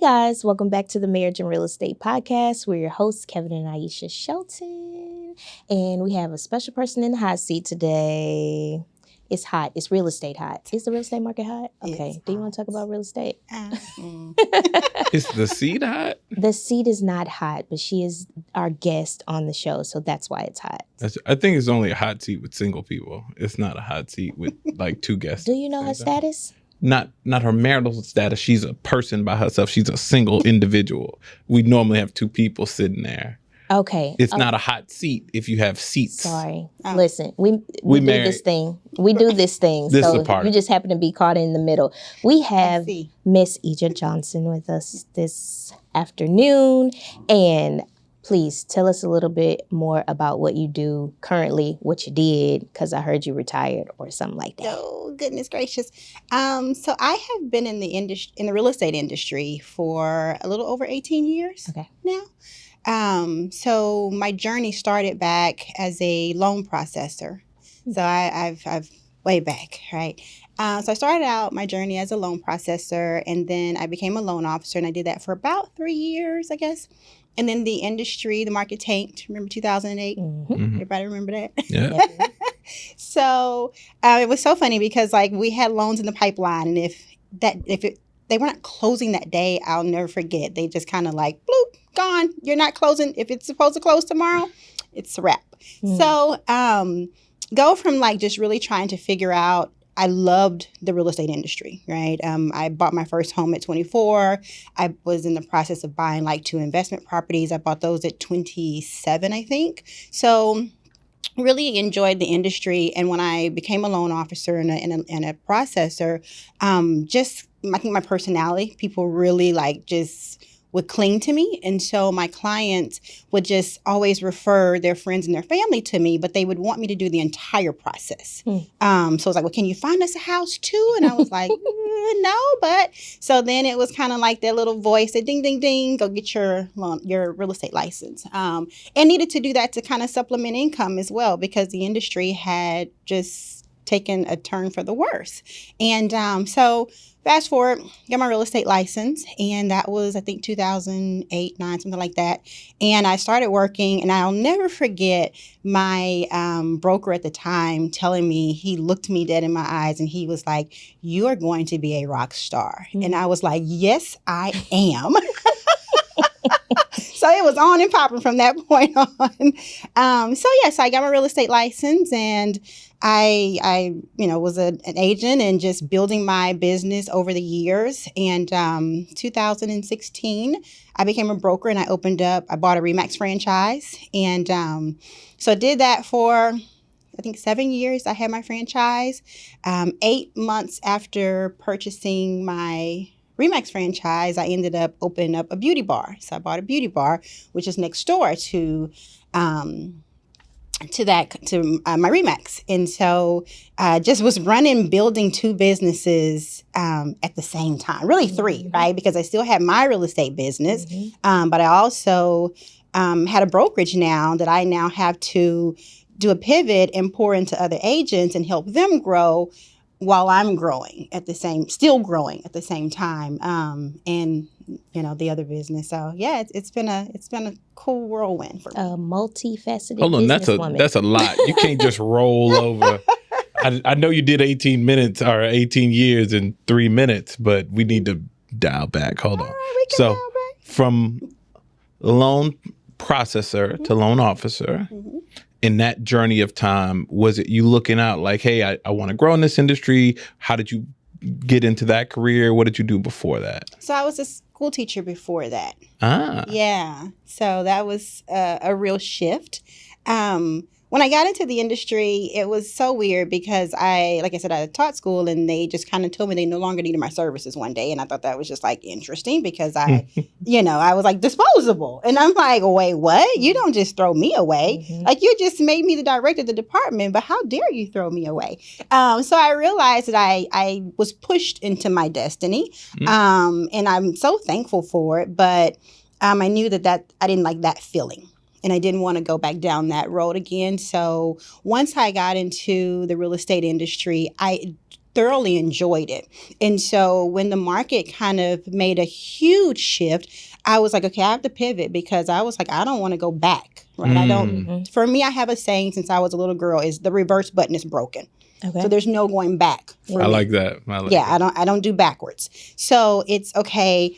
guys, welcome back to the Marriage and Real Estate Podcast. We're your hosts, Kevin and Aisha Shelton, and we have a special person in the hot seat today. It's hot. It's real estate hot. Is the real estate market hot? Okay. Do you want to talk about real estate? Is the seat hot? The seat is not hot, but she is our guest on the show, so that's why it's hot. I think it's only a hot seat with single people. It's not a hot seat with like two guests. Do you know her status? Not her marital status. She's a person by herself. She's a single individual. We normally have two people sitting there. Okay. It's not a hot seat if you have seats. Sorry. Listen, we do this thing. We do this thing. This so is a part you just happen to be caught in the middle. We have see. Miss Ige Johnson with us this afternoon. And please tell us a little bit more about what you do currently, what you did, because I heard you retired or something like that. Oh, goodness gracious. So I have been in the real estate industry for a little over 18 years now. So my journey started back as a loan processor. So I've way back, right? So I started out my journey as a loan processor, and then I became a loan officer, and I did that for about 3 years, I guess. And then the market tanked. Remember 2008? Mm-hmm. Everybody remember that? Yeah. So it was so funny because like we had loans in the pipeline, and if they were not closing that day, I'll never forget. They just kind of like bloop, gone. You're not closing. If it's supposed to close tomorrow, it's a wrap. So go from like just really trying to figure out. I loved the real estate industry, right? I bought my first home at 24. I was in the process of buying like 2 investment properties. I bought those at 27, I think. So really enjoyed the industry. And when I became a loan officer and a processor, I think my personality, people really like just would cling to me. And so my clients would just always refer their friends and their family to me, but they would want me to do the entire process. So I was like, well, can you find us a house too? And I was like, no, but so then it was kind of like that little voice that ding, ding, ding, go get your real estate license. And needed to do that to kind of supplement income as well, because the industry had just taken a turn for the worse. And so fast forward, got my real estate license, and that was, I think, 2008, 9, something like that. And I started working, and I'll never forget my broker at the time telling me, he looked me dead in my eyes, and he was like, "You are going to be a rock star." Mm-hmm. And I was like, "Yes, I am." So it was on and popping from that point on. So I got my real estate license, and I was an agent and just building my business over the years. And 2016, I became a broker, and I bought a RE/MAX franchise. And so I did that for, I think, 7 years. I had my franchise. 8 months after purchasing my RE/MAX franchise, I ended up opening up a beauty bar. So I bought a beauty bar, which is next door to my RE/MAX. And so I just was building 2 businesses at the same time, really 3, right? Because I still had my real estate business, but I also had a brokerage now that I now have to do a pivot and pour into other agents and help them grow while I'm growing still growing at the same time, and the other business. So yeah, it's been a cool whirlwind for me. A multifaceted. Hold on, that's a lot. You can't just roll over. I know you did 18 minutes or 18 years in 3 minutes, but we need to dial back. Hold on. So from loan processor to loan officer. Mm-hmm. In that journey of time, was it you looking out like, hey, I want to grow in this industry? How did you get into that career? What did you do before that? So I was a school teacher before that. Yeah. So that was a real shift. When I got into the industry, it was so weird because like I said, I taught school, and they just kind of told me they no longer needed my services one day. And I thought that was just like interesting because I was like disposable. And I'm like, wait, what? You don't just throw me away. Mm-hmm. Like, you just made me the director of the department, but how dare you throw me away? So I realized that I was pushed into my destiny. Mm-hmm. And I'm so thankful for it. But I knew that I didn't like that feeling. And I didn't want to go back down that road again. So once I got into the real estate industry, thoroughly enjoyed it. And so when the market kind of made a huge shift, I was like, okay, I have to pivot, because I was like, I don't want to go back. Right. I don't, for me, I have a saying since I was a little girl, is the reverse button is broken. Okay. So there's no going back. I like that. I don't do backwards. So it's okay.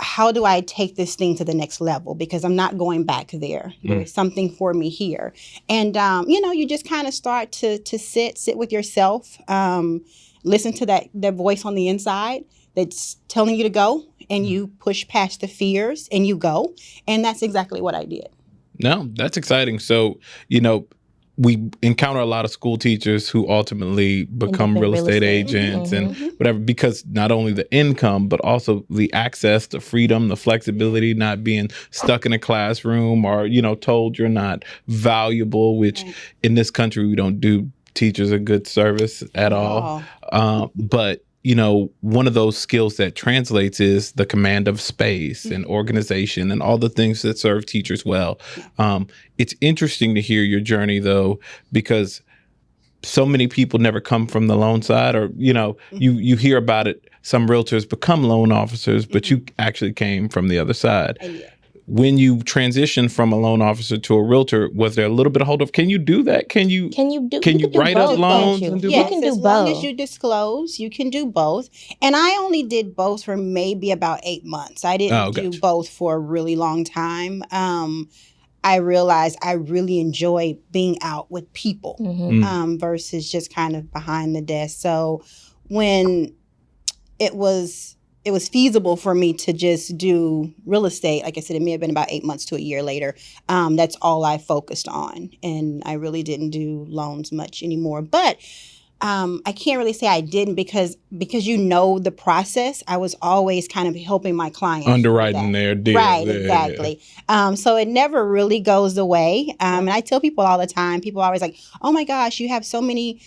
How do I take this thing to the next level? Because I'm not going back there. There's something for me here. And, you just kind of start to sit with yourself, listen to that voice on the inside that's telling you to go, and you push past the fears and you go. And that's exactly what I did. No, that's exciting. So, we encounter a lot of school teachers who ultimately become real estate agents and whatever, because not only the income, but also the access, the freedom, the flexibility, not being stuck in a classroom or, told you're not valuable, which in this country, we don't do teachers a good service at all. But one of those skills that translates is the command of space and organization and all the things that serve teachers well. It's interesting to hear your journey, though, because so many people never come from the loan side, or, you hear about it. Some realtors become loan officers, but you actually came from the other side. When you transitioned from a loan officer to a realtor, was there a little bit of hold up? Can you do that? Can you write up loans and do both? You can do as both. Long as you disclose, you can do both. And I only did both for maybe about 8 months. I didn't do both for a really long time. I realized I really enjoy being out with people versus just kind of behind the desk. So when it was feasible for me to just do real estate, like I said, it may have been about 8 months to a year later. That's all I focused on. And I really didn't do loans much anymore. But I can't really say I didn't, because the process, I was always kind of helping my clients. Underwriting their deals. Right, exactly. Yeah. So it never really goes away. And I tell people all the time, people are always like, oh my gosh, you have so many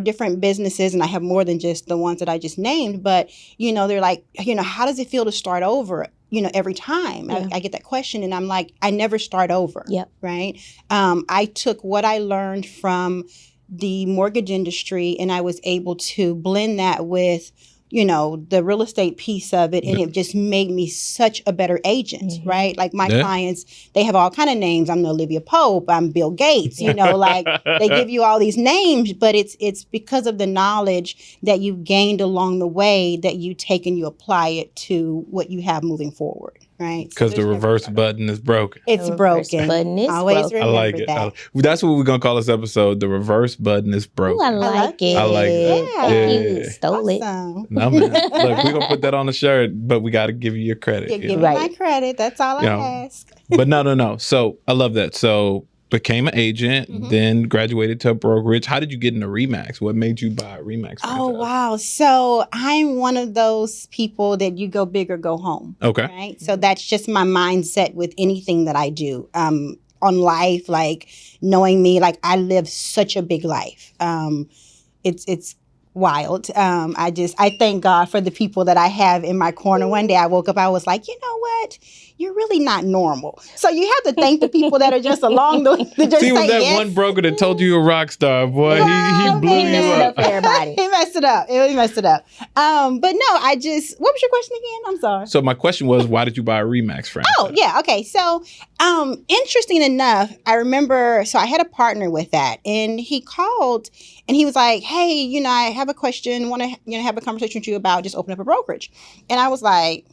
different businesses, and I have more than just the ones that I just named, but, they're like, how does it feel to start over, every time? I get that question, and I'm like, I never start over. Yep. Right. I took what I learned from the mortgage industry, and I was able to blend that with, the real estate piece of it. And it just made me such a better agent, right? Like my clients, they have all kind of names. I'm Olivia Pope, I'm Bill Gates, like they give you all these names, but it's because of the knowledge that you've gained along the way that you take and you apply it to what you have moving forward. Right. Because the reverse button is broken. It's broken. Button is Always broken. remember I like it. that. That's what we're going to call this episode. The reverse button is broken. Ooh, I like it. I like it. Thank you. Yeah. Stole it. Awesome. No, man. Look, we're going to put that on the shirt, but we got to give you your credit. Give me my credit. That's all I ask. But no. So I love that. So became an agent, then graduated to a brokerage. How did you get into RE/MAX? What made you buy a RE/MAX franchise? Oh, wow. So I'm one of those people that you go big or go home. Okay. Right. So that's just my mindset with anything that I do. On life, like knowing me, like I live such a big life. It's wild. I thank God for the people that I have in my corner. One day I woke up, I was like, you know what? You're really not normal. So you have to thank the people that are just along the that just See, was say that yes. one broker that told you you're a rock star, boy? Well, he blew you up. For everybody. He messed it up. He messed it up. But no, what was your question again? I'm sorry. So my question was, why did you buy a RE/MAX franchise? Oh, yeah. Okay. So, interesting enough, I remember, so I had a partner with that, and he called and he was like, hey, I have a question, want to, have a conversation with you about just open up a brokerage. And I was like,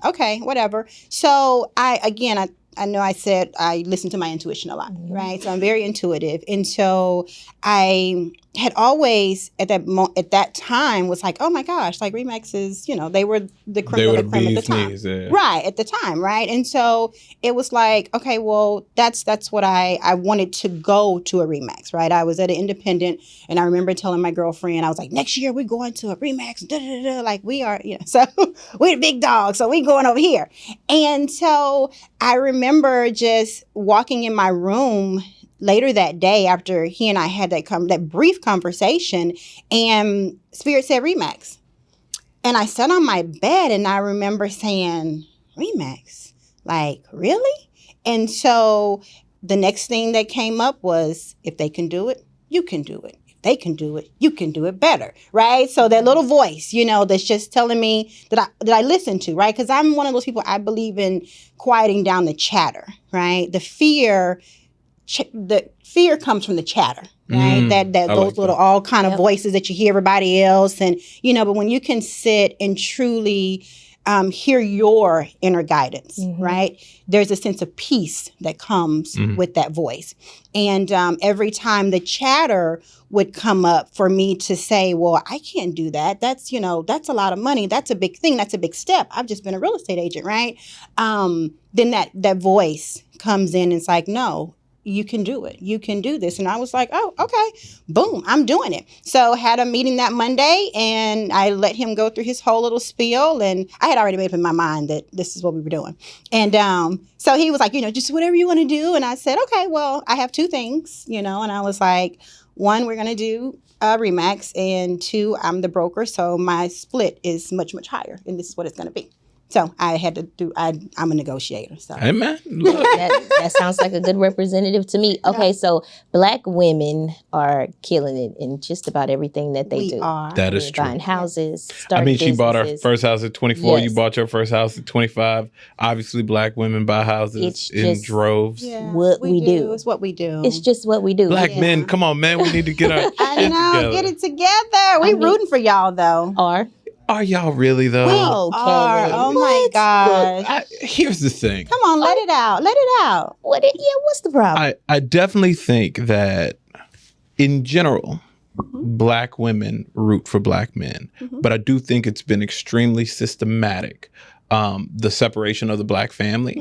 okay, whatever. So I know I said I listen to my intuition a lot, right? So I'm very intuitive. And so I had always at that time was like, oh my gosh, like RE/MAX is, they were the creme de la creme at the time. Knees, yeah. Right, at the time, right? And so it was like, okay, well, that's what I wanted to go to a RE/MAX, right? I was at an independent, and I remember telling my girlfriend, I was like, next year we're going to a RE/MAX, like we are, so we're the big dogs, so we going over here. And so I remember just walking in my room later that day after he and I had that brief conversation, and Spirit said RE/MAX. And I sat on my bed and I remember saying, RE/MAX? Like, really? And so the next thing that came up was, if they can do it, you can do it. If they can do it. You can do it better, right? So that little voice, that's just telling me that I listen to, right? Because I'm one of those people, I believe in quieting down the chatter, right? The fear comes from the chatter, right? That those little all kind of voices that you hear everybody else, and but when you can sit and truly hear your inner guidance, right? There's a sense of peace that comes with that voice. And every time the chatter would come up for me to say, well, I can't do that. That's a lot of money. That's a big thing. That's a big step. I've just been a real estate agent, right? Then that voice comes in and it's like, no, you can do it. You can do this. And I was like, oh, okay, boom, I'm doing it. So had a meeting that Monday and I let him go through his whole little spiel. And I had already made up in my mind that this is what we were doing. And so he was like, just whatever you want to do. And I said, okay, well, I have two things, and I was like, one, we're going to do Remax, and two, I'm the broker. So my split is much, much higher. And this is what it's going to be. So I had to do, I'm a negotiator. So. Hey, man. that sounds like a good representative to me. Okay, so Black women are killing it in just about everything that they do. That is true. Buying houses, starting she businesses. bought her first house at 24. Yes. You bought your first house at 25. Obviously, Black women buy houses in droves. Yeah, what we do. It's what we do. It's just what we do. Black men, come on, man. We need to get our shit together. Get it together. We rooting for y'all, though. Are y'all really, though? Oh, my gosh. Look, here's the thing. Come on, let it out. Let it out. What's the problem? I definitely think that, in general, Black women root for Black men. But I do think it's been extremely systematic, the separation of the Black family,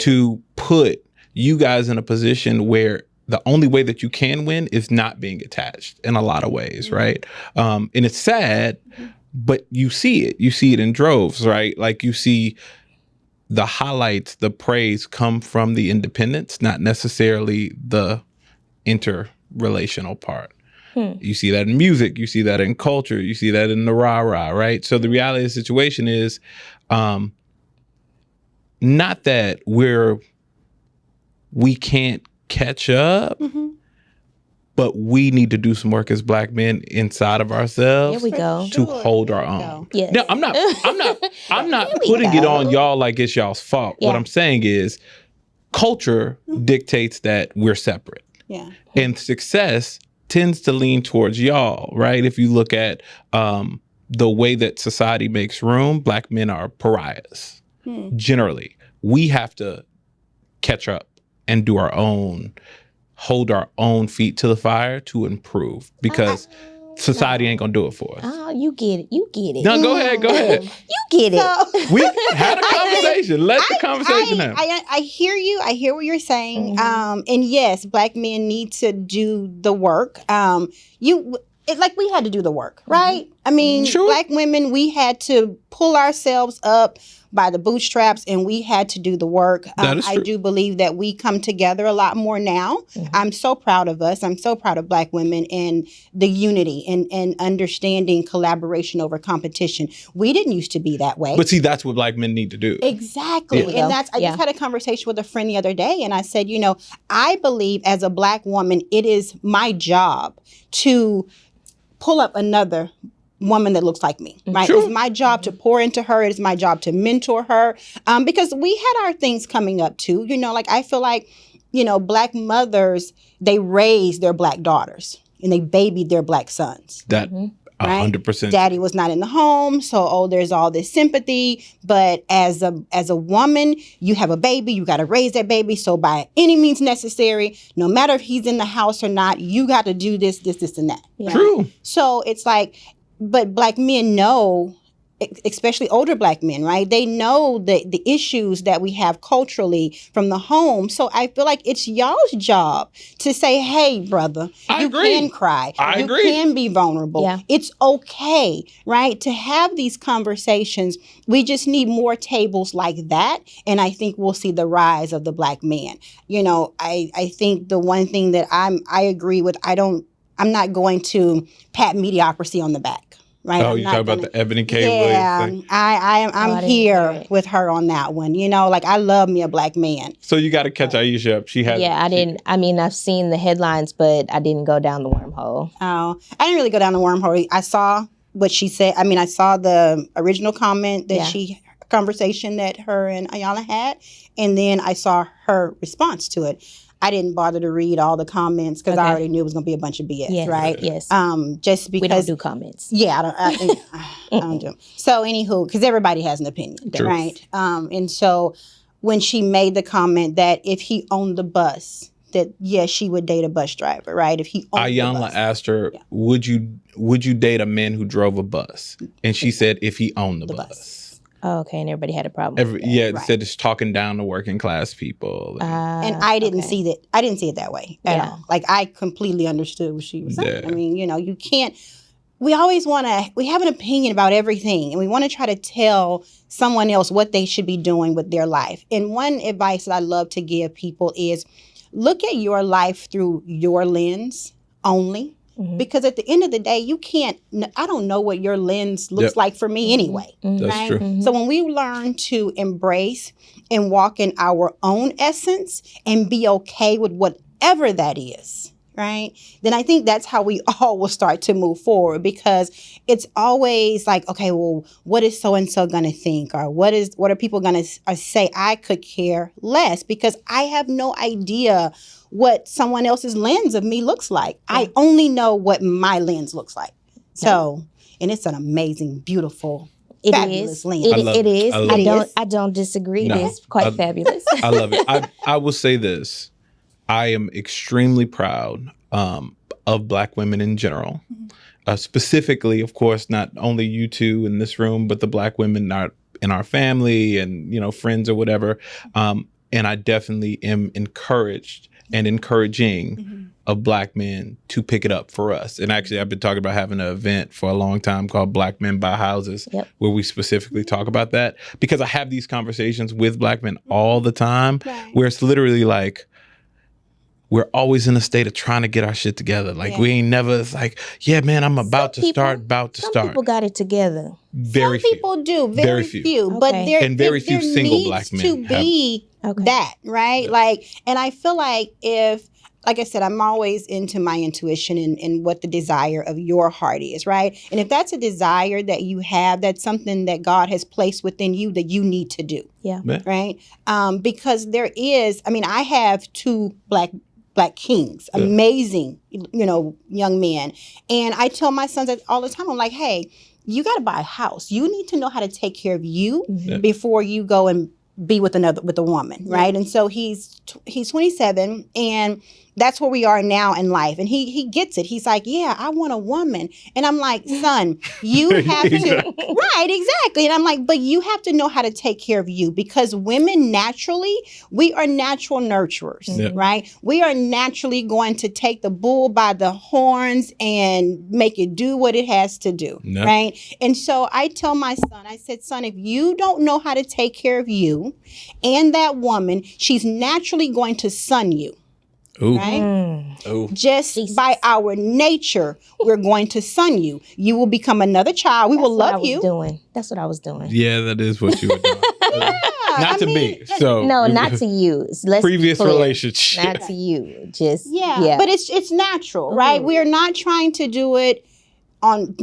to put you guys in a position where the only way that you can win is not being attached in a lot of ways, right? And it's sad, but you see it. You see it in droves, right? Like you see the highlights, the praise come from the independents, not necessarily the interrelational part. You see that in music. You see that in culture. You see that in the rah-rah, right? So the reality of the situation is not that we can't catch up, but we need to do some work as Black men inside of ourselves to hold our own. Yes. No, I'm not putting it on y'all like it's y'all's fault. What I'm saying is culture dictates that we're separate. Yeah. And success tends to lean towards y'all, right? If you look at the way that society makes room, Black men are pariahs. Generally, we have to catch up and do our own, hold our own feet to the fire to improve, because society ain't gonna do it for us. Oh, you get it. No, go ahead. You get it. We had a conversation. Let the conversation happen. I hear you. I hear what you're saying. And yes, Black men need to do the work. Like we had to do the work, right? I mean, Black women, we had to pull ourselves up by the bootstraps, and we had to do the work. That is true. I do believe that we come together a lot more now. I'm so proud of us. I'm so proud of Black women and the unity and understanding collaboration over competition. We didn't used to be that way. But see, that's what Black men need to do. Exactly. And I just had a conversation with a friend the other day, and I said, I believe as a Black woman, it is my job to pull up another woman that looks like me, right? Sure. It's my job to pour into her. It's my job to mentor her, because we had our things coming up too. I feel like, Black mothers, they raised their Black daughters and they babied their Black sons. That 100%. Daddy was not in the home, so there's all this sympathy. But as a woman, you have a baby, you got to raise that baby. So by any means necessary, no matter if he's in the house or not, you got to do this, and that. Yeah. True. So it's like, but Black men know, especially older Black men, right? They know the issues that we have culturally from the home. So I feel like it's y'all's job to say, hey, brother, you can cry. You can be vulnerable. Yeah. It's okay, right? To have these conversations. We just need more tables like that. And I think we'll see the rise of the Black man. I think the one thing that I agree with, I'm not going to pat mediocrity on the back. right? Oh, I'm you not talking about gonna- the Ebony K. Yeah, Williams thing? I'm I didn't hear here it. with her on that one. You know, like I love me a black man. So you got to catch Aisha up. She has. Yeah, I didn't. I mean, I've seen the headlines, but I didn't go down the wormhole. Oh, I didn't really go down the wormhole. I saw what she said. I mean, I saw the original comment that Yeah. conversation that her and Ayala had, and then I saw her response to it. I didn't bother to read all the comments because Okay. I already knew it was going to be a bunch of BS, Yes, right? yes. Just because We don't do comments. Yeah, I don't do. So, anywho, because everybody has an opinion, True. right? And so when she made the comment that if he owned the bus, that yes, she would date a bus driver, right? If he owned the Ayanla bus. asked her, Yeah. would you date a man who drove a bus? And she said, if he owned the The bus. bus. Oh, okay, and everybody had a problem. with that. Yeah, it Right. said it's talking down to working class people. And I didn't okay. see that. I didn't see it that way at Yeah. all. Like I completely understood what she was saying. Yeah. I mean, you know, you can't. We always we have an opinion about everything, and we want to try to tell someone else what they should be doing with their life. And one advice that I love to give people is look at your life through your lens only. Mhm. Because at the end of the day, you can't, I don't know what your lens looks Yep. like for me anyway. Mhm. That's Right? true. Mhm. So when we learn to embrace and walk in our own essence and be okay with whatever that is, right? Then I think that's how we all will start to move forward, because it's always like, okay, well, what is so and so going to think, or what are people going to say? I could care less because I have no idea what someone else's lens of me looks like. I only know what my lens looks like. So, and it's an amazing, beautiful, It fabulous is. lens. I love It it. is. I love it. I don't disagree. No. It is quite I- fabulous. I love it. I will say this. I am extremely proud of Black women in general. Specifically, of course, not only you two in this room, but the Black women in our family and, you know, friends or whatever. And I definitely am encouraged and encouraging of Black men to pick it up for us. And actually, I've been talking about having an event for a long time called Black Men Buy Houses, Yep. where we specifically talk about that, because I have these conversations with Black men all the time, Right. where it's literally like, we're always in a state of trying to get our shit together. Like Yeah. we ain't never, it's like, yeah, man, I'm about to Some start. Some people got it together. Very Some few. people do, very, Very few. few. Okay. But there And very few there single needs Black men to be Okay. that, right? Yeah. Like, and I feel like like I said, I'm always into my intuition and what the desire of your heart is, right? And if that's a desire that you have, that's something that God has placed within you that you need to do, Yeah. Yeah. right? Because there is, I mean, I have two black kings, Yeah. amazing, you know, young men. And I tell my sons that all the time, I'm like, hey, you got to buy a house. You need to know how to take care of you Yeah. before you go and be with a woman, right? And so he's 27, and that's where we are now in life. And he gets it. He's like, yeah, I want a woman. And I'm like, son, you have to, Exactly. right, exactly. And I'm like, but you have to know how to take care of you, because women naturally, we are natural nurturers, Yeah. right? We are naturally going to take the bull by the horns and make it do what it has to do, Yeah. right? And so I tell my son, I said, son, if you don't know how to take care of you and that woman, she's naturally going to son you, Ooh. right? Mm. Ooh. Just Jesus. by our nature, we're going to son you. You will become another child. We will That's what I love was you. doing. That's what I was doing. Yeah, that is what you were doing. Not I to mean, me. So No, not to you. Let's be previous clear. relationship. Not to you. Just Yeah, but it's natural, right? Mhm. We are not trying to do it on,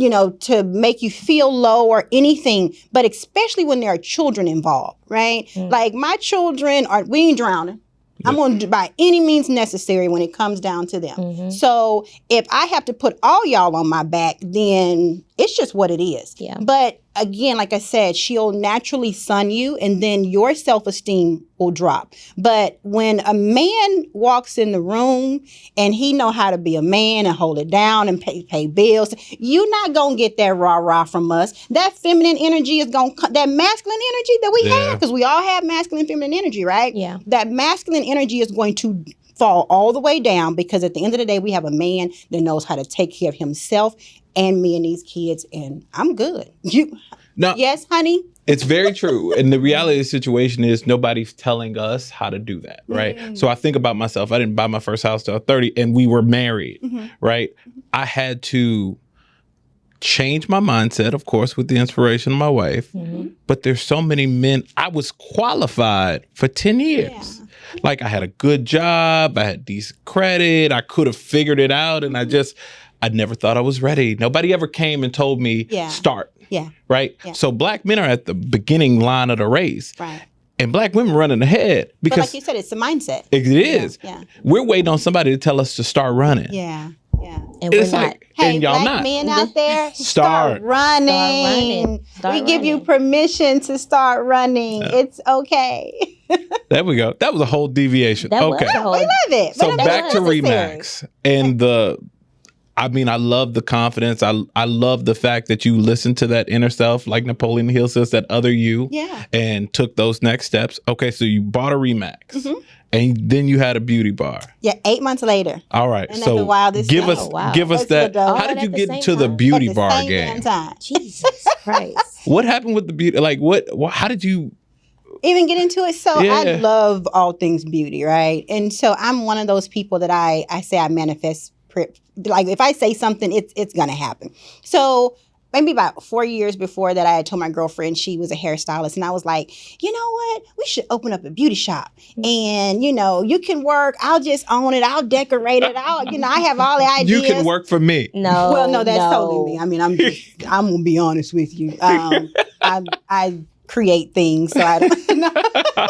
to make you feel low or anything, but especially when there are children involved, right? Mm. Like my children we ain't drowning. I'm going to do by any means necessary when it comes down to them. Mhm. So if I have to put all y'all on my back, then it's just what it is. Yeah. But again, like I said, she'll naturally son you, and then your self-esteem will drop. But when a man walks in the room and he know how to be a man and hold it down and pay bills, you're not going to get that rah-rah from us. That feminine energy is going to, that masculine energy that we Yeah. have, because we all have masculine and feminine energy, right? Yeah. That masculine energy is going to fall all the way down, because at the end of the day, we have a man that knows how to take care of himself and me and these kids, and I'm good. No, Yes, honey? it's very true. And the reality of the situation is nobody's telling us how to do that, right? Mm. So I think about myself. I didn't buy my first house till 30, and we were married, Mhm. right? I had to changed my mindset, of course, with the inspiration of my wife. Mm-hmm. But there's so many men. I was qualified for 10 years. Yeah. Like I had a good job. I had decent credit. I could have figured it out. And I never thought I was ready. Nobody ever came and told me, start. Yeah. Right? Yeah. So black men are at the beginning line of the race. Right. And black women running ahead. But Because like you said, it's a mindset. it is. Yeah. We're waiting on somebody to tell us to start running. Yeah. Yeah. And we're It's not. like, Hey, and y'all black not. men out there, Start. start running. Start running. Start We give you running. permission to start running. It's okay. There we go. That was a whole deviation. That was okay. a whole- We love it. So but it's back to necessary. Remax and I love the confidence. I love the fact that you listened to that inner self, like Napoleon Hill says, that other you, Yeah. and took those next steps. Okay, so you bought a Remax, Mhm. and then you had a beauty bar. Yeah, 8 months later. All right, Isn't that so the wildest give thing? us Oh, wow. give us That's that. good, though. How All did you at the get same to the time? beauty At the bar same game? damn time. Jesus Christ. What happened with the beauty? Like what? How did you? Even get into it. So Yeah. I love all things beauty, right? And so I'm one of those people that I say I manifest. Like if I say something, it's gonna happen. So maybe about 4 years before that, I had told my girlfriend she was a hairstylist, and I was like, you know what? We should open up a beauty shop, and you can work. I'll just own it. I'll decorate it. I have all the ideas. You can work for me. No. Well, no, that's totally me. I mean, I'm gonna be honest with you. I create things, so I don't know.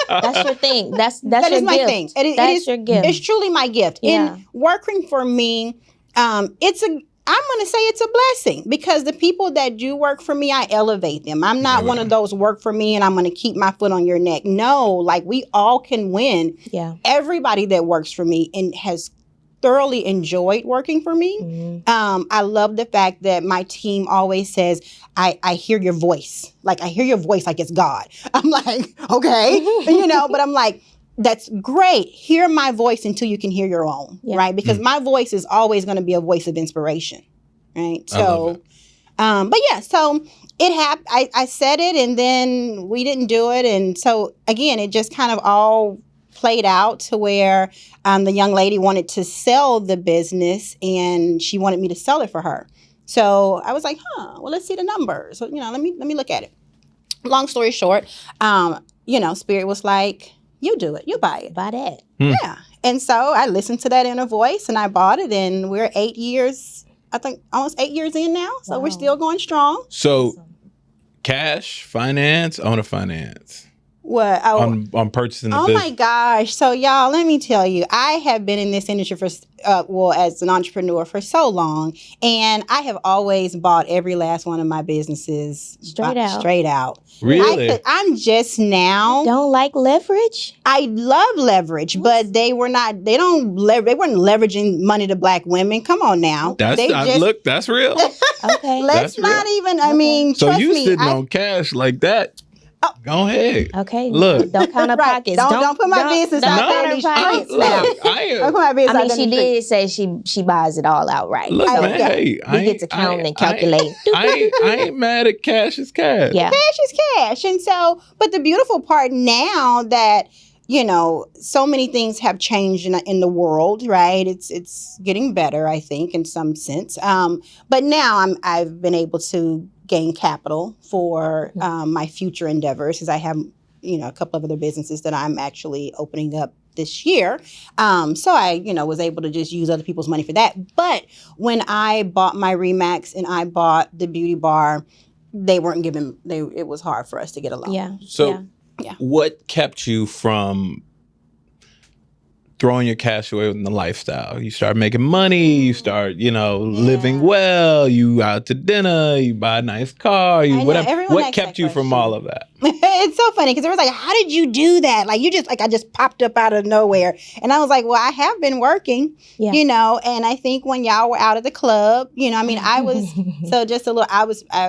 That's your thing. That's That your is my gift. thing. It That's is your gift. It's truly my gift. Yeah. And working for me, I'm going to say it's a blessing because the people that do work for me, I elevate them. I'm not one of those work for me and I'm going to keep my foot on your neck. No, like we all can win. Yeah. Everybody that works for me and has thoroughly enjoyed working for me. Mm-hmm. I love the fact that my team always says, I hear your voice. Like I hear your voice like it's God. I'm like, okay, but I'm like, that's great. Hear my voice until you can hear your own, right? Because my voice is always going to be a voice of inspiration, right? So, but yeah, so it happened. I said it and then we didn't do it. And so again, it just kind of all played out to where the young lady wanted to sell the business and she wanted me to sell it for her. So I was like, well, let's see the numbers. So, let me look at it. Long story short, Spirit was like, you do it, you buy it. Buy that. Yeah. And so I listened to that inner voice and I bought it and we're 8 years, I think almost 8 years in now. So we're still going strong. So cash, finance, owner finance. What? On purchasing the Oh business. my gosh. So y'all, let me tell you, I have been in this industry for, as an entrepreneur for so long. And I have always bought every last one of my businesses Straight out. Straight out. Really? I'm just now. Don't like leverage? I love leverage, but they weren't leveraging money to black women. Come on now. Look, that's real. Okay. Let's That's not real. even, I mean, So trust you me. sitting on cash like that. Go ahead. Okay. Look. Don't count her Right. pockets. Don't put my business don't out there count in her these pockets. streets now. Look, I Don't am. put my business I mean, out there she in the streets. did say she buys it all outright. Look, So man, hey, we get to count and calculate. I ain't mad at cash is cash. Yeah. Cash is cash. And so, but the beautiful part now that, so many things have changed in the world, right? It's getting better, I think, in some sense. But now I've been able to gain capital for my future endeavors because I have, a couple of other businesses that I'm actually opening up this year. So I, was able to just use other people's money for that. But when I bought my Remax and I bought the beauty bar, they weren't giving, it was hard for us to get a loan. Yeah. So Yeah. what kept you from throwing your cash away in the lifestyle? You start making money, you start, living well, you out to dinner, you buy a nice car, I know, whatever. everyone What asks kept that you from question. all of that? It's so funny because it was like, how did you do that? Like I just popped up out of nowhere. And I was like, well, I have been working, Yeah. and I think when y'all were out at the club, I was, so just a little, I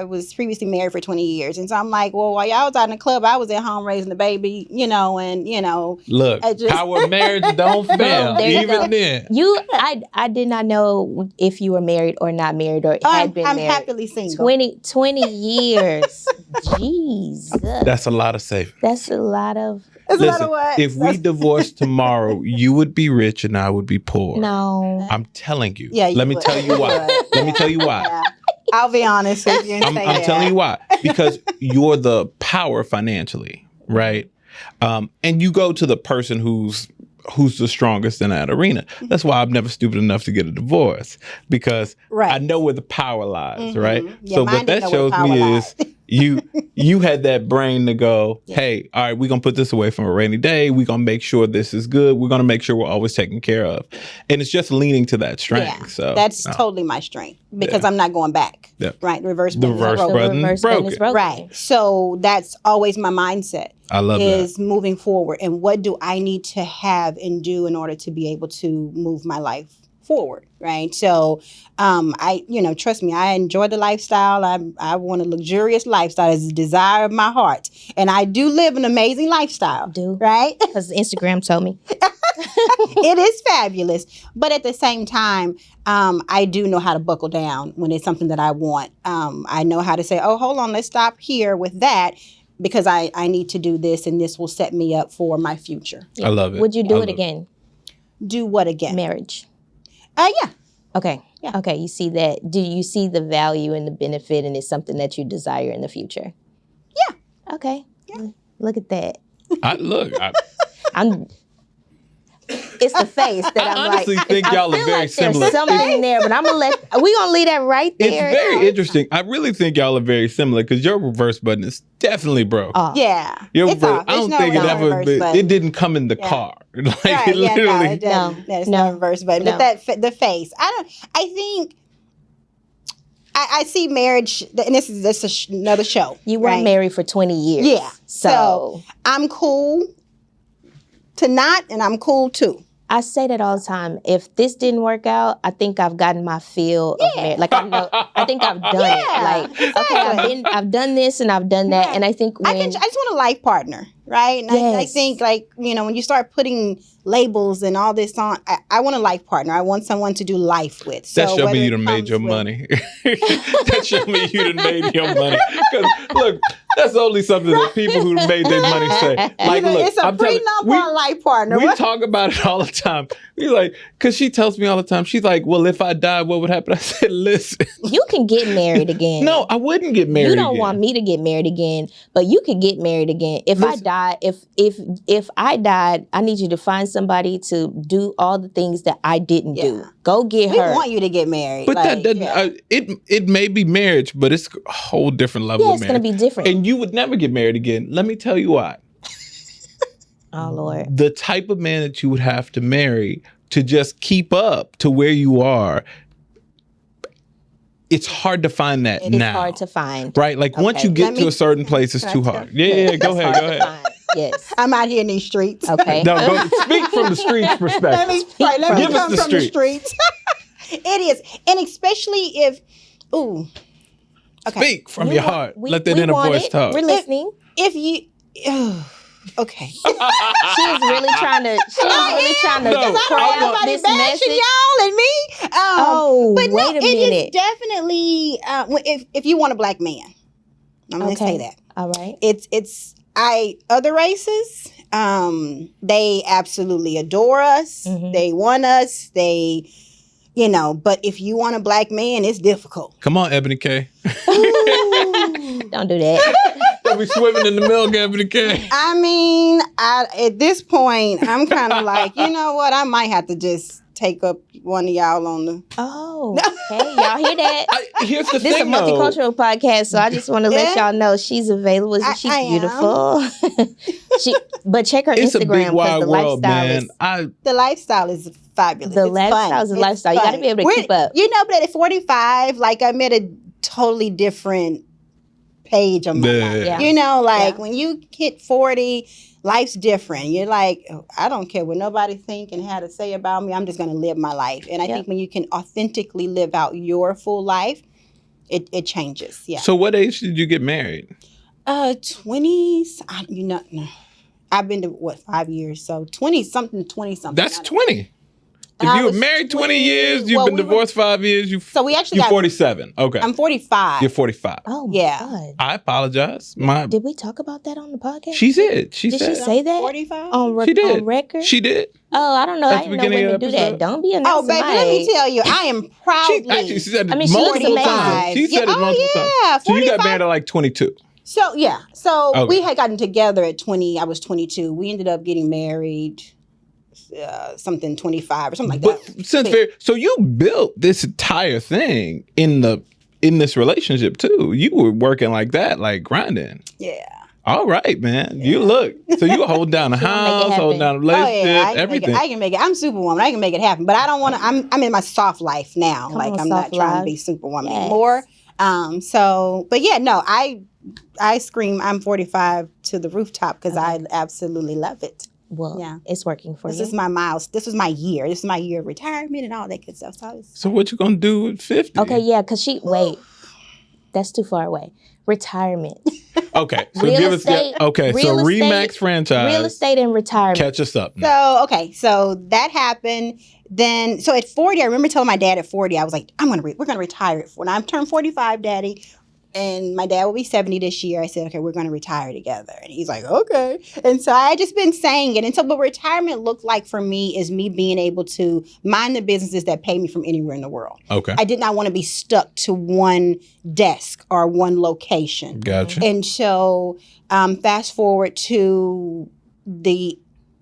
was previously married for 20 years. And so I'm like, well, while y'all was out in the club, I was at home raising the baby, Look, I just- power of marriage don't fail, There you go. even then. I did not know if you were married or not married or had been I'm married. happily single. 20 years. Jesus. That's a lot of savings. That's a lot of It's a lot Listen, of what? if we divorced tomorrow, you would be rich and I would be poor. no. I'm telling you. Yeah, you Let me would. tell you why. You would. Let me tell you why. Yeah. I'll be honest with you and say I'm that. telling you why. Because you're the power financially, right? And you go to the person who's the strongest in that arena. That's why I'm never stupid enough to get a divorce, because I know where the power lies, right? Yeah, so mine what that didn't know where shows the power me lies. is you had that brain to go, hey, all right, we're going to put this away from a rainy day. We're going to make sure this is good. We're going to make sure we're always taken care of. And it's just leaning to that strength. Yeah, so that's totally my strength, because I'm not going back. Yeah. Right, the reverse The button is reverse broken. button reverse broken. button is broken. Right. So that's always my mindset. I love is that. moving forward, and what do I need to have and do in order to be able to move my life forward, right? So I trust me, I enjoy the lifestyle. I want a luxurious lifestyle. It's a desire of my heart, and I do live an amazing lifestyle. Right? Because Instagram told me. It is fabulous, but at the same time, I do know how to buckle down when it's something that I want. I know how to say, oh, hold on, let's stop here with that, because I need to do this, and this will set me up for my future. I love it. Would you do it again? Do what again? Marriage. Yeah. Okay. Yeah. Okay. You see that? Do you see the value and the benefit, and it's something that you desire in the future? Yeah. Okay. Yeah. Look at that. I'm It's the face that I I'm honestly like. think y'all are very There's similar. something there, but we gonna leave that right there. It's very interesting. I really think y'all are very similar, because your reverse button is definitely broke. Yeah. Your It's reverse, off. I don't There's think no it ever. reverse button. It didn't come in the car. Like Right, it literally. it doesn't. There's no reverse button. No. But the face. I think I see marriage, and this is another show. You weren't right? married for 20 years. Yeah. So I'm cool to not, and I'm cool too. I say that all the time. If this didn't work out, I think I've gotten my feel of marriage. Like I think I've done it. Like okay, I've done this and I've done that, and I think I just want a life partner, right? And I think when you start putting labels and all this on, I want a life partner. I want someone to do life with. That showed me you done made your money. That showed me you done made your money. Because look, that's only something that people who made their money say. Like, look, it's a prenup on a life partner. We talk about it all the time. We like, because she tells me all the time. She's like, "Well, if I died, what would happen?" I said, "Listen, you can get married again." No, I wouldn't get married. You don't again. want me to get married again, but you could get married again. If I died, if I died, I need you to find somebody to do all the things that I didn't do. Go get we her. We want you to get married. But it may be marriage, but it's a whole different level of marriage. Yeah, it's going to be different. And you would never get married again. Let me tell you why. Oh, Lord. The type of man that you would have to marry to just keep up to where you are, it's hard to find that now. It is hard to find. Right? Like once you get to a certain place, it's too hard. Yeah, go ahead. Yes. I'm out here in these streets. Okay. No, speak from the streets perspective. Let me Give come us from the streets. It is. And especially if, okay. Speak from your heart. Let that inner voice talk. We're listening. If you, okay. She's really trying to cram up this message. Y'all and me. But wait a minute. It is definitely, if you want a black man, I'm going to say that. All right. Other races, they absolutely adore us. Mm-hmm. They want us. But if you want a black man, it's difficult. Come on, Ebony K. Don't do that. Don't be swimming in the milk, Ebony K. I mean, at this point, I'm kind of like, you know what? I might have to just take up one of y'all on the... Oh, okay. Y'all hear that? Here's the this thing, is a multicultural podcast, so I just want to let y'all know she's available. She's beautiful. But check her it's Instagram. It's a big wide world, man. The lifestyle is fabulous. The lifestyle is a lifestyle. You got to be able to keep up. But at 45, I'm at a totally different page of my life. Yeah. When you hit 40, life's different. You're like, I don't care what nobody think and had to say about me. I'm just going to live my life. And I think when you can authentically live out your full life, it changes. Yeah. So what age did you get married? 20s. No. I've been to 5 years? So 20-something. That's 20. If you were married 20 years, you've been divorced 5 years. So we actually You're 47. Okay. I'm 45. You're 45. Oh, yeah. God. I apologize. Did we talk about that on the podcast? She did. Did she say that? 45? On record? She did. Oh, Oh, I don't know. At I the didn't know beginning of women the do that. episode? Don't be Oh, announcing baby, my let me age. tell you, I am proudly. She said it I mean, she looks multiple times. amazing. She said it multiple times. Yeah, So you got 45. married at like 22. So yeah, so Okay. we had gotten together at 20. I was 22. We ended up getting married, something 25 or something like But that. since very, so you built this entire thing in this relationship too. You were working like that, like grinding. Yeah. All right, man. You look. So you were holding down the She gonna make it house, holding down the Oh relationship, yeah, I can everything. Make it. I can make it. I'm Superwoman. I can make it happen. But I don't want to. I'm in my soft life now. Come like on, I'm not soft trying life. to be Superwoman Yes. anymore. So, but yeah, no, I scream I'm 45 to the rooftop because I absolutely love it. Well, Yeah. it's working for This you. is my miles. This was my year. This is my year of retirement and all that good stuff. So what you gonna do at 50? Okay, yeah, because wait, that's too far away. Retirement. Okay. So Real give estate- us okay. So real estate- Remax franchise. Real estate and retirement. Catch us up now. So, okay, so that happened. Then, so at 40, I remember telling my dad at 40, I was like, we're going to retire at 40. Now, I'm turned 45, Daddy, and my dad will be 70 this year. I said, okay, we're going to retire together. And he's like, okay. And so I had just been saying it. And so what retirement looked like for me is me being able to mind the businesses that pay me from anywhere in the world. Okay. I did not want to be stuck to one desk or one location. Gotcha. And so, fast forward to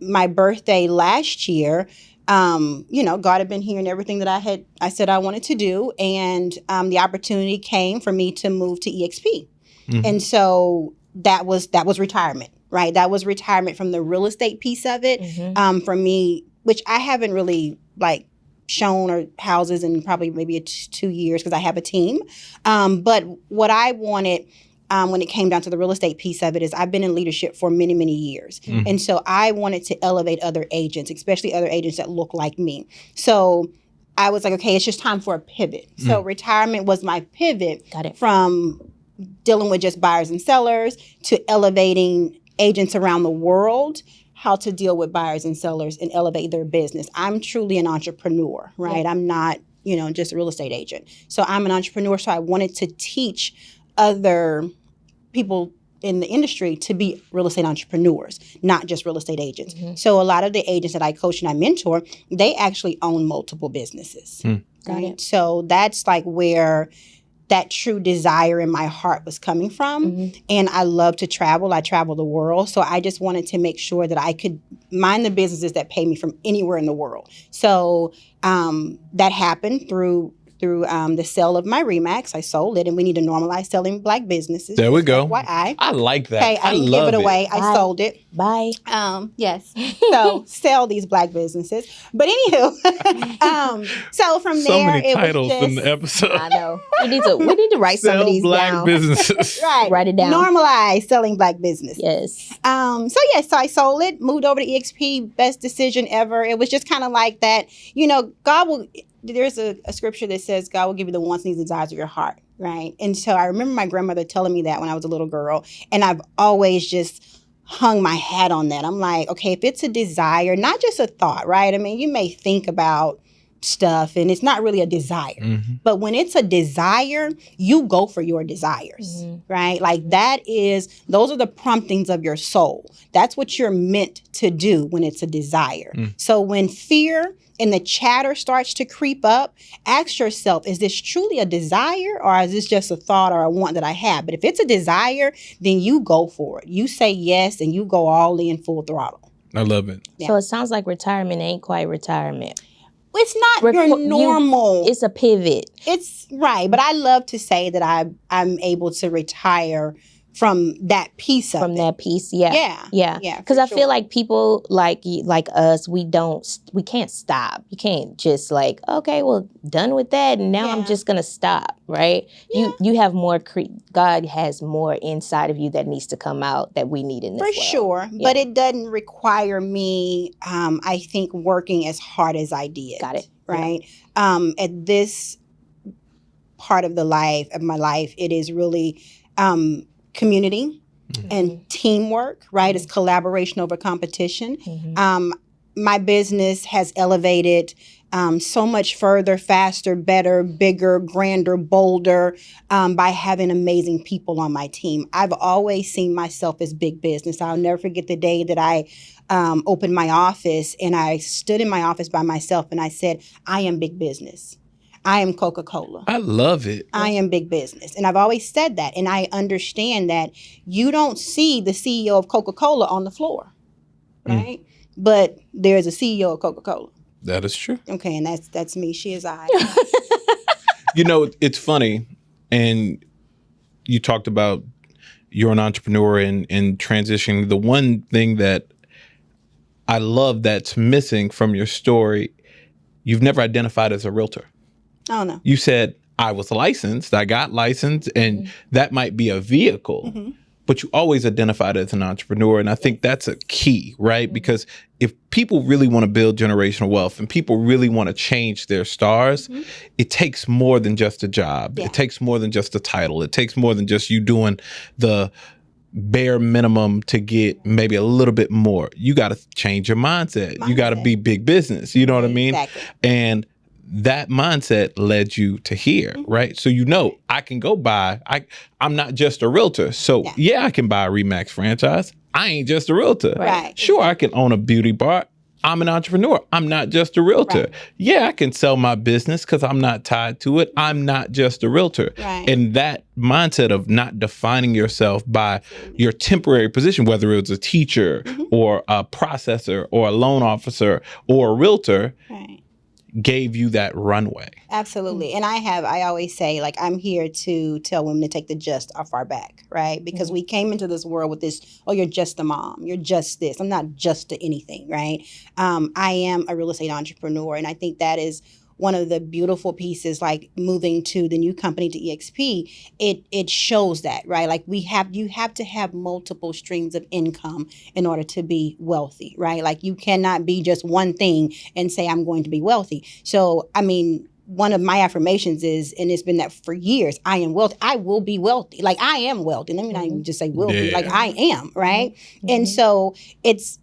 my birthday last year. God had been hearing everything that I said I wanted to do, and the opportunity came for me to move to EXP, and so that was retirement, right? That was retirement from the real estate piece of it, for me, which I haven't really like shown or houses in probably maybe 2 years because I have a team, but what I wanted. When it came down to the real estate piece of it is I've been in leadership for many, many years. And so I wanted to elevate other agents, especially other agents that look like me. So I was like, okay, it's just time for a pivot. So retirement was my pivot. Got it. From dealing with just buyers and sellers to elevating agents around the world, how to deal with buyers and sellers and elevate their business. I'm truly an entrepreneur, right? Yeah. I'm not, just a real estate agent. So I'm an entrepreneur. So I wanted to teach other people in the industry to be real estate entrepreneurs, not just real estate agents. So a lot of the agents that I coach and I mentor, they actually own multiple businesses. Got Right? it. So that's like where that true desire in my heart was coming from. And I love to travel. I travel the world. So I just wanted to make sure that I could mind the businesses that pay me from anywhere in the world. So that happened through the sale of my Remax. I sold it, and we need to normalize selling Black businesses. There we go. FYI. I like that. Okay, I didn't give it away. I Bye. sold it. Bye. Yes. So sell these Black businesses. But anywho, so from So there, many it titles was just, in the episode. I know. We need to write some of Sell these Black down. businesses. right. Write it down. Normalize selling Black businesses. Yes. So I sold it, moved over to EXP, best decision ever. It was just kind of like that, there's a scripture that says God will give you the wants, needs, and desires of your heart, right? And so I remember my grandmother telling me that when I was a little girl, and I've always just hung my hat on that. I'm like, okay, if it's a desire, not just a thought, right? I mean, you may think about stuff and it's not really a desire. But when it's a desire, you go for your desires, right? Like those are the promptings of your soul. That's what you're meant to do when it's a desire. So when fear and the chatter starts to creep up, ask yourself, is this truly a desire or is this just a thought or a want that I have? But if it's a desire, then you go for it. You say yes and you go all in full throttle. I love it. Yeah. So it sounds like retirement ain't quite retirement. It's not your normal. It's a pivot. It's right. But I love to say that I'm able to retire from that piece of From it. that piece, yeah. Yeah. Because for I sure. feel like people like us, we can't stop. You can't just like, okay, well, done with that, and now I'm Yeah. just gonna stop, right? Yeah. You have more. God has more inside of you that needs to come out that we need in this For world. sure. Yeah. But it doesn't require me, I think, working as hard as I did. Got it. Right. At this part of my life, it is really community and teamwork, right? It's collaboration over competition. Mhm. my business has elevated so much further, faster, better, bigger, grander, bolder by having amazing people on my team. I've always seen myself as big business. I'll never forget the day that I opened my office and I stood in my office by myself and I said, I am big business. I am Coca-Cola. I love it. I am big business. And I've always said that. And I understand that you don't see the CEO of Coca-Cola on the floor, right? But there's a CEO of Coca-Cola. That is true. Okay, and that's me. She is I. It's funny, and you talked about you're an entrepreneur and transitioning. The one thing that I love that's missing from your story, you've never identified as a realtor. Oh, no. You said, I was licensed, I got licensed, and that might be a vehicle, but you always identified as an entrepreneur. And I think that's a key, right? Because if people really want to build generational wealth and people really want to change their stars, it takes more than just a job. Yeah. It takes more than just a title. It takes more than just you doing the bare minimum to get maybe a little bit more. You got to change your mindset. You got to be big business. You know what I mean? Exactly. And that mindset led you to here, right? So I can go buy. I'm not just a realtor. So I can buy a Remax franchise. I ain't just a realtor. Right. Sure, I can own a beauty bar. I'm an entrepreneur. I'm not just a realtor. Right. Yeah, I can sell my business because I'm not tied to it. I'm not just a realtor. Right. And that mindset of not defining yourself by your temporary position, whether it was a teacher or a processor or a loan officer or a realtor, Right. gave you that runway. Absolutely. And I always say, like, I'm here to tell women to take the just off our back, right? Because we came into this world with this, oh, you're just a mom. You're just this. I'm not just to anything, right? I am a real estate entrepreneur. And I think that is one of the beautiful pieces, like moving to the new company, to EXP, it shows that, right? Like you have to have multiple streams of income in order to be wealthy, right? Like you cannot be just one thing and say, I'm going to be wealthy. So, I mean, one of my affirmations is, and it's been that for years, I am wealthy. I will be wealthy. Like I am wealthy. Let me not even just say will be, like I am, right? And so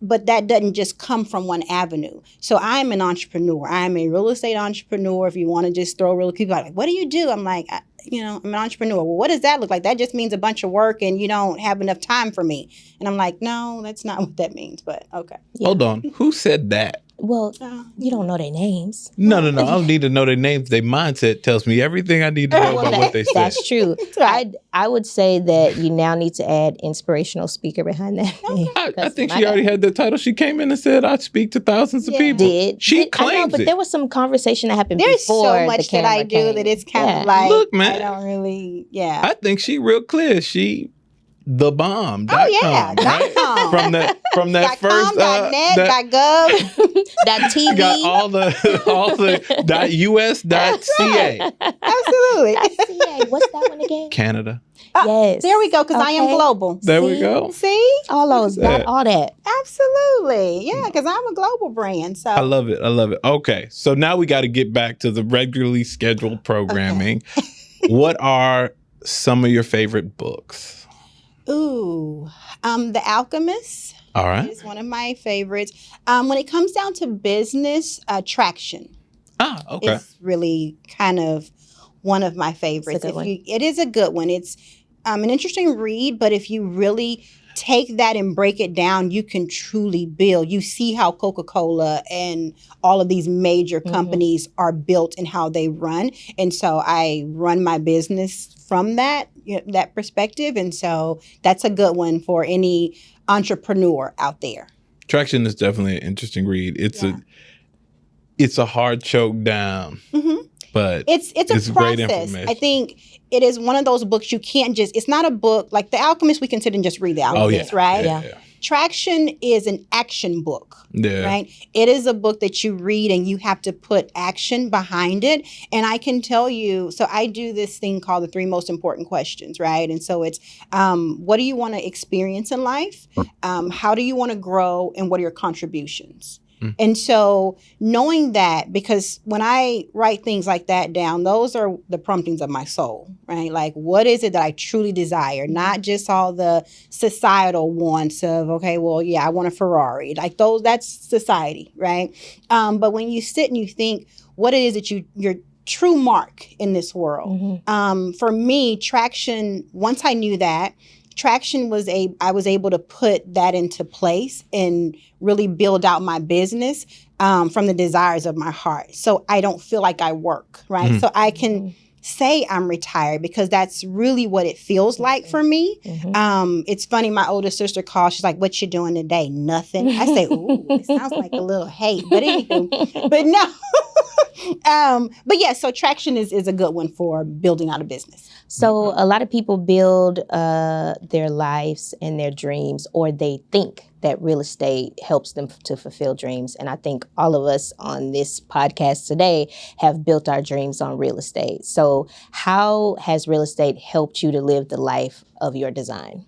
but that doesn't just come from one avenue. So I'm an entrepreneur. I'm a real estate entrepreneur. If you want to just throw real people like, what do you do? I'm like, I'm an entrepreneur. Well, what does that look like? That just means a bunch of work and you don't have enough time for me. And I'm like, no, that's not what that means, but okay. Yeah. Hold on. Who said that? Well, you don't know their names. No. I don't need to know their names. Their mindset tells me everything I need to know about what they said. That's true. I would say that you now need to add inspirational speaker behind that name. I think she already had the title. She came in and said, I speak to thousands of people. She claims I know, but it. there was some conversation that happened There's before so much that I do that it's kind of like, Look, man. I don't really, I think she real clear. She the bomb. Oh yeah, right? .com. from that first .net, .gov, .tv. Got all the .us.ca. Absolutely. .ca. What's that one again? Canada. Yes. There we go, because I am global. There we go. See? All those, not all that. Absolutely. Yeah, because I'm a global brand. So I love it. Okay, so now we got to get back to the regularly scheduled programming. What are some of your favorite books? Ooh, The Alchemist. All right. Is one of my favorites. When it comes down to business, Traction. Okay. Is really kind of one of my favorites. It is a good one. It's an interesting read, but if you really take that and break it down, you can truly build. You see how Coca-Cola and all of these major companies are built and how they run. And so I run my business from that perspective. And so that's a good one for any entrepreneur out there. Traction is definitely an interesting read. It's a hard choke down, but it's a process. Great information. I think it is one of those books you can't just, it's not a book like The Alchemist, we can sit and just read The Alchemist, right? Yeah. Traction is an action book, right? It is a book that you read and you have to put action behind it. And I can tell you, so I do this thing called the 3 most important questions, right? And so it's, what do you want to experience in life? How do you want to grow? And what are your contributions? And so knowing that, because when I write things like that down, those are the promptings of my soul, right? Like, what is it that I truly desire? Not just all the societal wants of, okay, well, yeah, I want a Ferrari. Like that's society, right? But when you sit and you think what it is that your true mark in this world. For me, traction, once I knew that, traction was I was able to put that into place and really build out my business from the desires of my heart. So I don't feel like I work, right? So I can say I'm retired because that's really what it feels like for me. It's funny, my older sister calls, she's like, what you doing today? Nothing. I say, ooh, it sounds like a little hate, but anywho, but no. But yeah, so traction is a good one for building out a business. So a lot of people build their lives and their dreams, or they think that real estate helps them to fulfill dreams. And I think all of us on this podcast today have built our dreams on real estate. So how has real estate helped you to live the life of your design?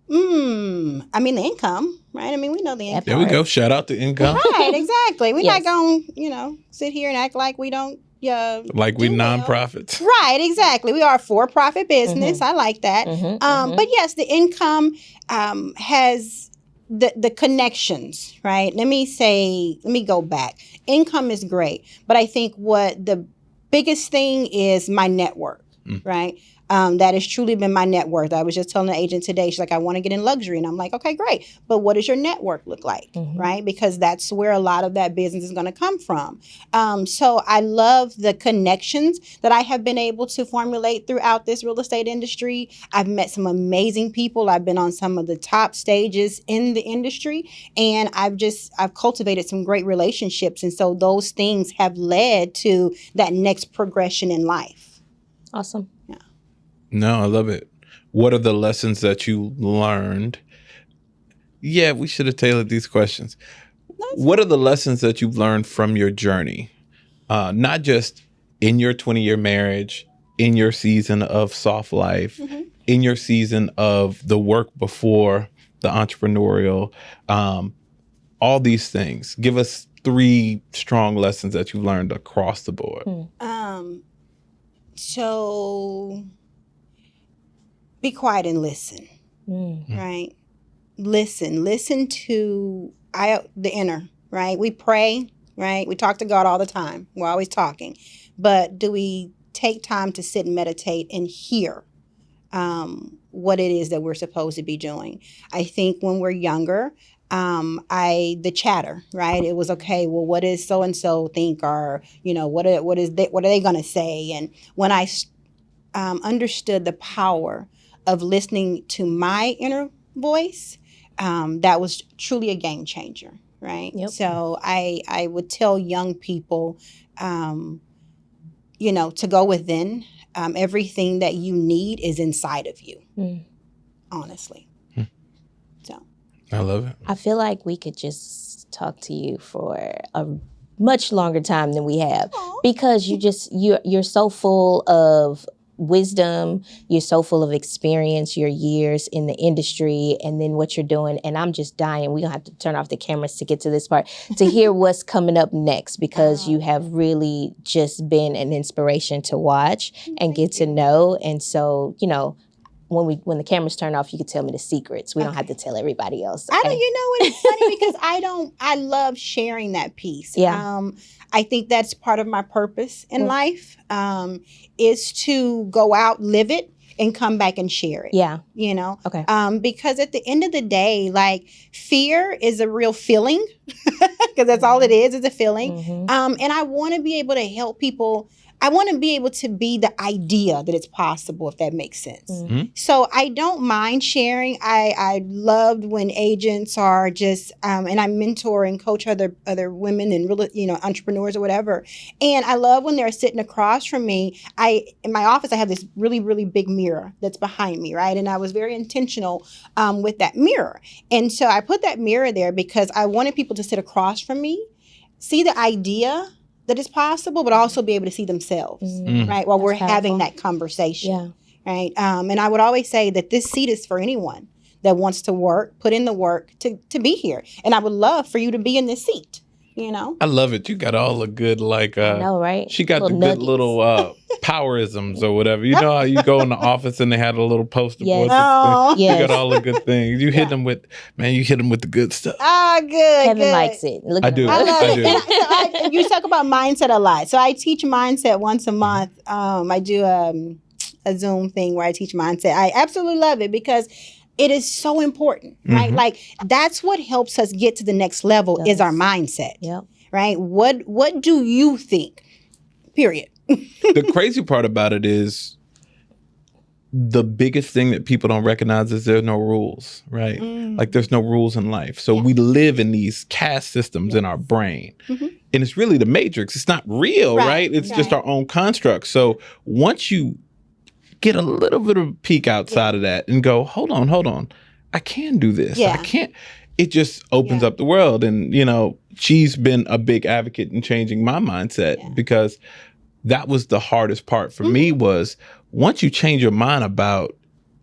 I mean, the income, right? I mean, we know the income. There we go. Shout out to income. Right, exactly. We're not going to, sit here and act like we don't. Like we nonprofits. Right, exactly. We are a for-profit business. I like that. But yes, the income has the connections, right? Let me go back. Income is great, but I think what the biggest thing is my network, right? That has truly been my net worth. I was just telling the agent today, she's like, I want to get in luxury. And I'm like, okay, great. But what does your network look like, right? Because that's where a lot of that business is going to come from. So I love the connections that I have been able to formulate throughout this real estate industry. I've met some amazing people. I've been on some of the top stages in the industry. And I've cultivated some great relationships. And so those things have led to that next progression in life. Awesome. Yeah. No, I love it. What are the lessons that you learned? Yeah, we should have tailored these questions. What are the lessons that you've learned from your journey? Not just in your 20-year marriage, in your season of soft life, in your season of the work before the entrepreneurial, all these things. Give us 3 strong lessons that you've learned across the board. So be quiet and listen, right? Listen to the inner, right? We pray, right? We talk to God all the time. We're always talking. But do we take time to sit and meditate and hear what it is that we're supposed to be doing? I think when we're younger, the chatter, right? It was okay. Well, what does so and so think, or what are they going to say? And when I understood the power of listening to my inner voice, that was truly a game changer, right? Yep. So I would tell young people, to go within. Everything that you need is inside of you, honestly. So I love it. I feel like we could just talk to you for a much longer time than we have. Aww. Because you're so full of wisdom, you're so full of experience, your years in the industry, and then what you're doing. And I'm just dying. We're going to have to turn off the cameras to get to this part, to hear what's coming up next, because you have really just been an inspiration to watch and get to know. And so, when the cameras turn off, you can tell me the secrets. We don't have to tell everybody else. Okay? It's funny because I love sharing that piece. Yeah. I think that's part of my purpose in life, is to go out, live it, and come back and share it. Yeah. Okay. Because at the end of the day, like, fear is a real feeling, because that's all it is a feeling. And I want to be able to help people. I want to be able to be the idea that it's possible, if that makes sense. So I don't mind sharing. I loved when agents are just, and I mentor and coach other women and really, entrepreneurs or whatever. And I love when they're sitting across from me. In my office, I have this really, really big mirror that's behind me, right? And I was very intentional with that mirror. And so I put that mirror there because I wanted people to sit across from me, see the idea that it's possible, but also be able to see themselves, right? While we're having that conversation, right? And I would always say that this seat is for anyone that wants to work, put in the work to be here. And I would love for you to be in this seat, you know? I love it. You got all the good, like, I know, right? she got Little the good nuggets. little powerisms or whatever. You know how you go in the office and they had a little poster Yes. board. that Oh. thing? Yes. You got all the good things. You hit them with, man, you hit them with the good stuff. Ah, good. Kevin good. likes it. Look I at do. him. I love I it. do. And you talk about mindset a lot. So I teach mindset once a month. I do a Zoom thing where I teach mindset. I absolutely love it because it is so important, right? Mhm. Like that's what helps us get to the next level is our Yes. mindset, Yep. right? What do you think? Period. The crazy part about it is the biggest thing that people don't recognize is there's no rules, right? Like there's no rules in life. So Yeah. we live in these caste systems in our brain. Mhm. And it's really the matrix. It's not real, Right, right? It's just right. our own construct. So once you get a little bit of a peek outside of that and go, hold on. I can do this. Yeah. I can't. It just opens Yeah. up the world. And, you know, she's been a big advocate in changing my mindset Yeah. because that was the hardest part for me was once you change your mind about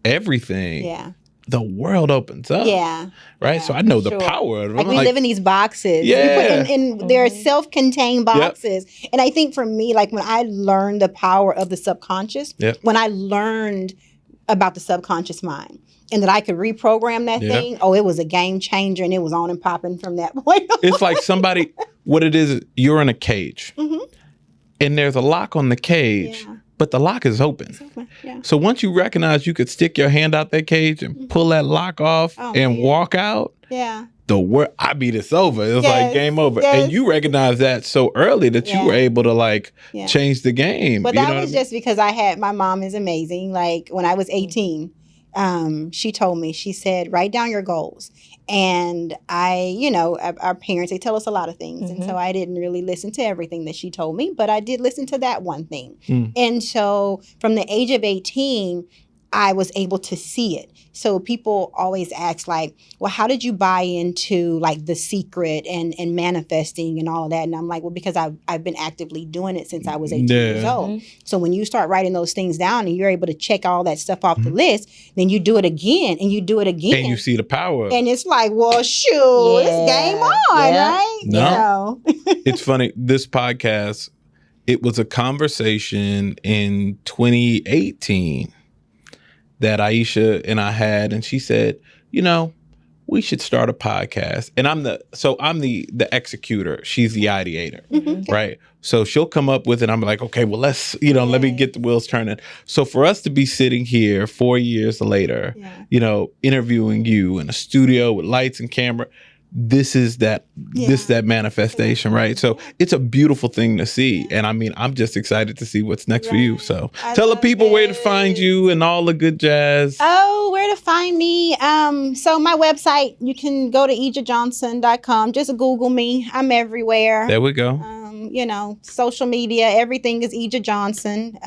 everything, Yeah. the world opens up. Yeah. Right. Yeah, So I know the sure. power of it. Like I'm we live in these boxes. Yeah. We put in they're self-contained boxes. And I think for me, like when I learned the power of the subconscious, Yep. when I learned about the subconscious mind and that I could reprogram that Yep. thing, it was a game changer and it was on and popping from that point on. It's like somebody, what it is, you're in a cage Mhm. and there's a lock on the cage, Yeah. but the lock is open. Yeah. So once you recognize you could stick your hand out that cage and pull that lock off Oh, and man. walk out, Yeah. the world, it's over. It's like Yes, game over. yes. And you recognize that so early that you Yeah. were able to like Yeah. change the game. But you that know what was I mean? just because my mom is amazing. Like when I was 18, she told me, she said, write down your goals. And our parents, they tell us a lot of things. And so I didn't really listen to everything that she told me, but I did listen to that one thing. Mm. And so from the age of 18, I was able to see it. So people always ask like, well, how did you buy into like The Secret and manifesting and all of that? And I'm like, well, because I've been actively doing it since I was 18 years Yeah. old. So when you start writing those things down and you're able to check all that stuff off the list, then you do it again and you do it again. And you see the power. And it's like, well, shoot, it's game on, Yeah. right? No. You know? It's funny. This podcast, it was a conversation in 2018 that Aisha and I had, and she said, you know, we should start a podcast. And I'm the executor. She's the ideator, right? So she'll come up with it. I'm like, okay, well, let's, let me get the wheels turning. So for us to be sitting here 4 years later, interviewing you in a studio with lights and camera, this is that manifestation, right? So it's a beautiful thing to see. And I mean, I'm just excited to see what's next for you. So I tell the love people where to it. find you and all the good jazz. Oh, where to find me? So my website, you can go to igejohnson.com. Just Google me. I'm everywhere. There we go. Social media, everything is Ige Johnson.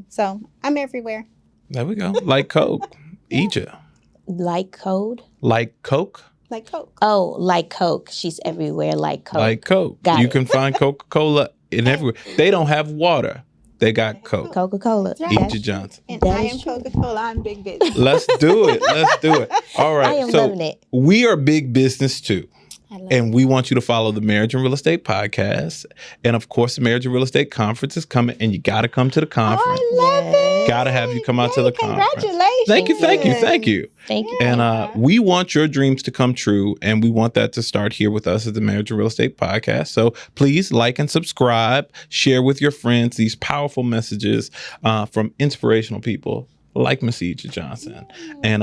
So I'm everywhere. There we go. Like Coke. Ige. Like code. Like Coke. Like Coke. Oh, like Coke. She's everywhere like Coke. Like Coke. Got You it. can find Coca-Cola in everywhere. They don't have water. They got Coke. Coca-Cola. right. Ige Johnson. And That I is am true. Coca-Cola. I'm big business. Let's do it. Let's do it. All right. I am so loving it. we are big business too. I love And we want you to follow the Marriage and Real Estate Podcast. And of course, the Marriage and Real Estate Conference is coming, and you got to come to the conference. I love it. Got to have you come out to the conference. Congratulations. Thank you. Thank you. Thank you. And we want your dreams to come true, and we want that to start here with us at the Marriage and Real Estate Podcast. So please like and subscribe, share with your friends these powerful messages from inspirational people like Miss Ige Johnson. And,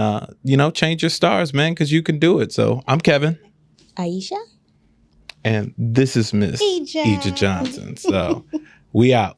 change your stars, man, because you can do it. So I'm Kevin. Aisha? And this is Miss Ige. Ige Johnson. So we out.